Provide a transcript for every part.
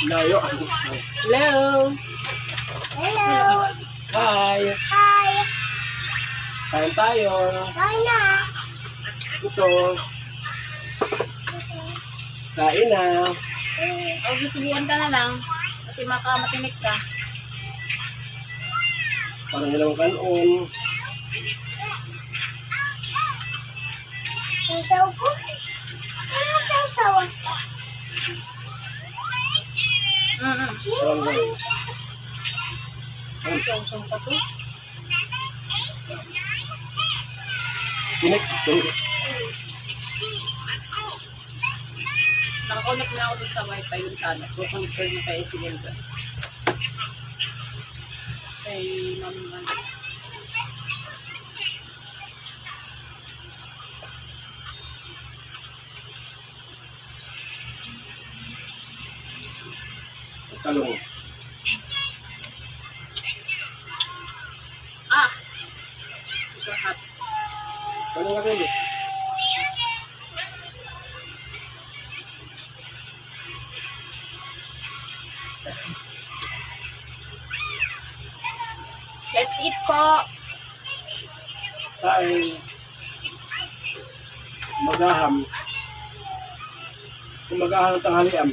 Layo. Hello. Hello. Hi. Hi. Kain tayo. Kain na. Ito. Kain na. O, susubukan ka na lang. Kasi makamatinik ka. Parang ilang kanon. Sasaw ko. Ano sasaw? Parang ganun. Song pa to. Tinik. Nakakonect na ako dun sa wifi dun sa ano. Kukonect ko yung kay Sigel ka. Kay Ma'am ano. Talong. Ah! Super hot. Talong ka rin. Let's eat po! Kain. Magaham. Kung magaham ng tanghalian.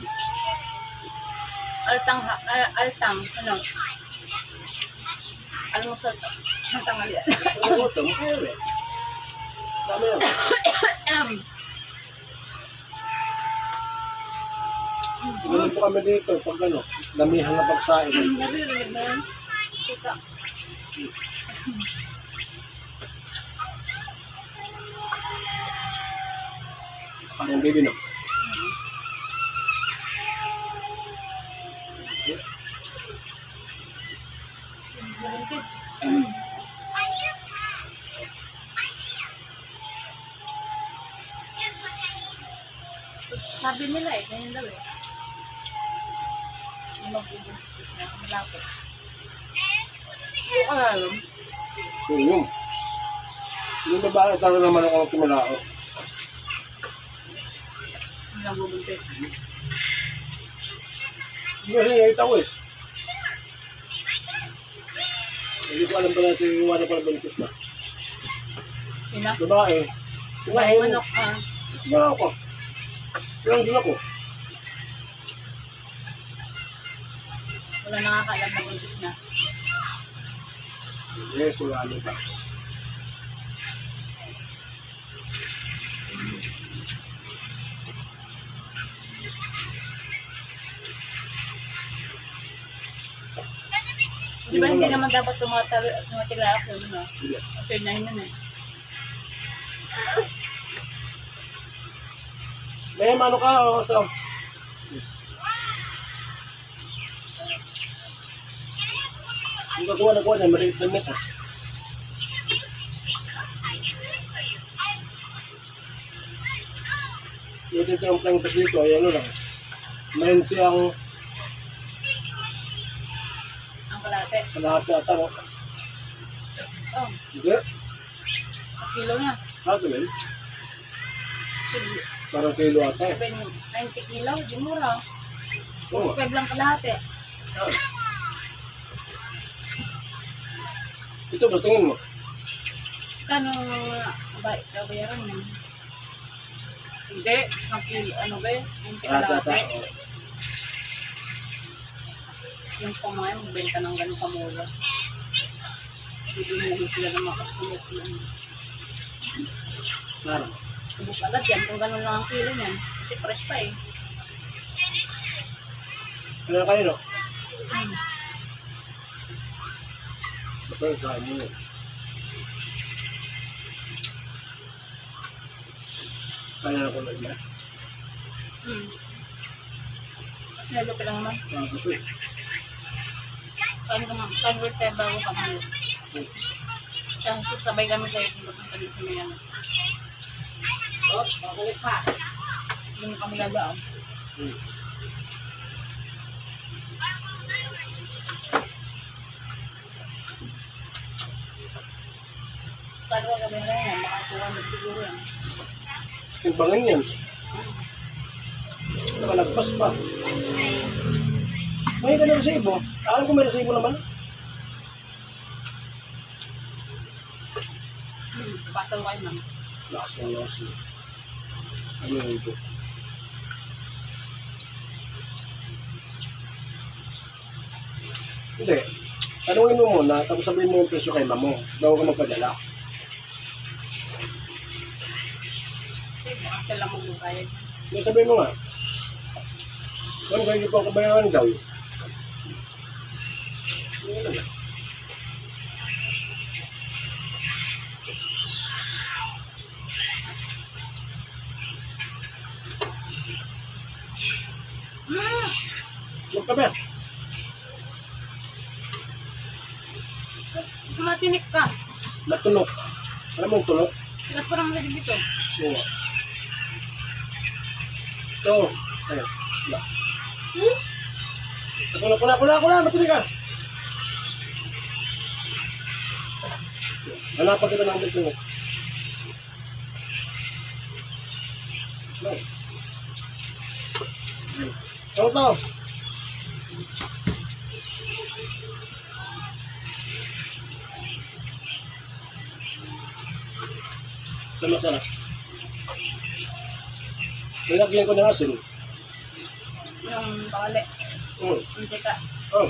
Altang, ano? Almusal to. Ang tanghalian. Oo, ito. Makaya rin. Dami lang. Ganun po kami dito. Pag ano, damihan na pagsain. Narinig mo yun? Puta. Parang baby, no? Buntis. Sabi nila eh, ganyan daw eh. Yung magbubuntis na malapit. Ano ka alam? Yung. Yung babae, taro naman ako tumulao. Yung magbubuntis. Hindi kasi nakita ko eh. Hindi ko alam pala si Iwana pala buntis na. Ina? Babae. Kumain. Manok Wala ako. Walang din ako. wala nakakaalam na buntis na. Yes, wala ano ba? Di ba hindi naman dapat tumatila ako yun, no? Sige. After 9 yun eh. May mano ka, o. Ito. Yung kakuha na, maliit na mesa. Yung ito yung plangtas dito, ay ano lang. 90 ang Ang kalate. lahat yata. No? Oh, Hindi. sa kilo na. Ano ba yun? Sige. Parang kilo ata eh. 90 kilo, di mura. Oo. 5 lang kalate. Ito ba, tingin mo? Kano bayaran mo? Hindi, isang kilo, ano ba yun? 90 kalate. Yung pamayan, magbenta ng ganun kamura. Bibimugin sila ng mga customer ko lang. Parang. Ubus agad yan kung ganun lang ang kilo niyan. Kasi fresh pa eh. Ano na kanino? Hmm. Ito yung kain mo. Kaya na ako na niya. Lalo ka lang naman. Ito eh. Saan ulit tayo bago kami? Tsaka sasabay kami sa iyo kung kami sa may ano. Oh, pakulit pa. Doon kami lalao. Paano ka gabi na yan? Baka 200 siguro yan. Timbangan yan. Nakalagpas pa. May ka na resibo. Alam ko may resibo naman. Pasa ko kayo, ma'am. Lakas ng lakas niya. Ano yun ito? Hindi. Tanungin mo muna, tapos sabihin mo yung presyo kay mamo. Bago ka magpadala. Kasi baka siya lang magbukay. Yung sabihin mo nga. Ano kayo pa kabayaran daw? Magkabe. Matinik ka. Natulok. Alam mo yung tulok? Gas parang masadig dito. Oo. Ito. Ayan. Wala. Kuna. Matuloy ka. Hanapan kita ng tulok. Ito. Sarap. Nilagyan ko ng asin. Yung pakali. Mantika. Oh.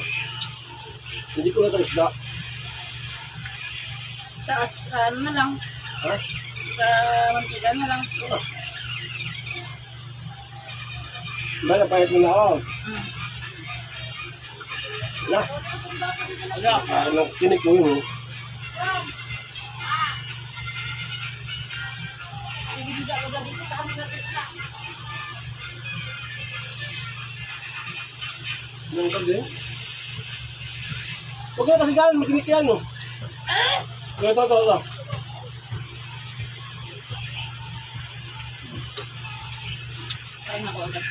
Hindi ko lang sa isda. Sa ano na lang. Ha? Sa mantika na lang. Oh. Bala, pahit mo na ako. Wala. Ano, tinik ko yun. Anong tawag din? Huwag na kasi dyan, matinik yan. No? Ito. Kain ako agad.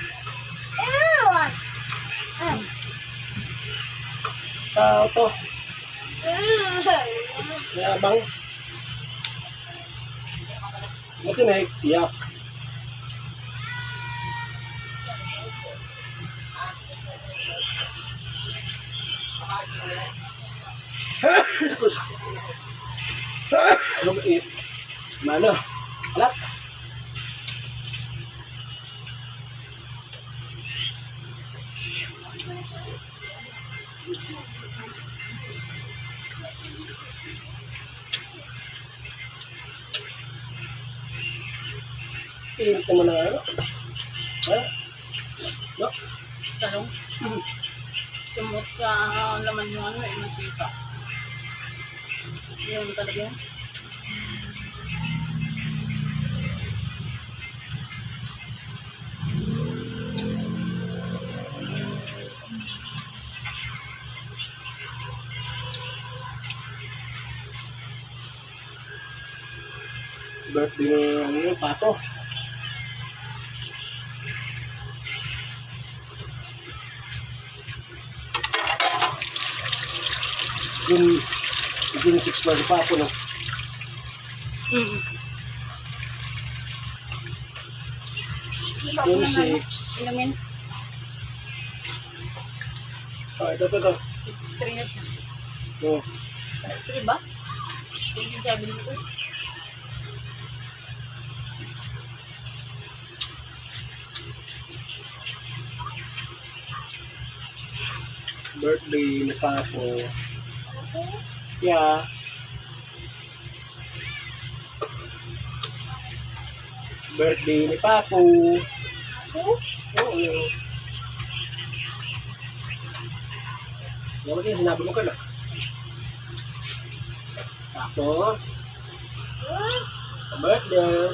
Ito. Yabang. Matinik, iyak. Ano ba eh? Mana? Alat? Init naman na ano? Ha? No? Talong. Sumot sa laman yung ano, mantika. Yun talaga yan. Birthday ng ano yun, pato. June 6 pa rin pato, no? June 6. Inumin. Ito. 3 na siya. Oh. 3 ba? 87 ko. Birthday ni Papo. Yeah. Birthday ni Papo. Oo. Ano ba sinabi mo ka na? Papo. Birthday.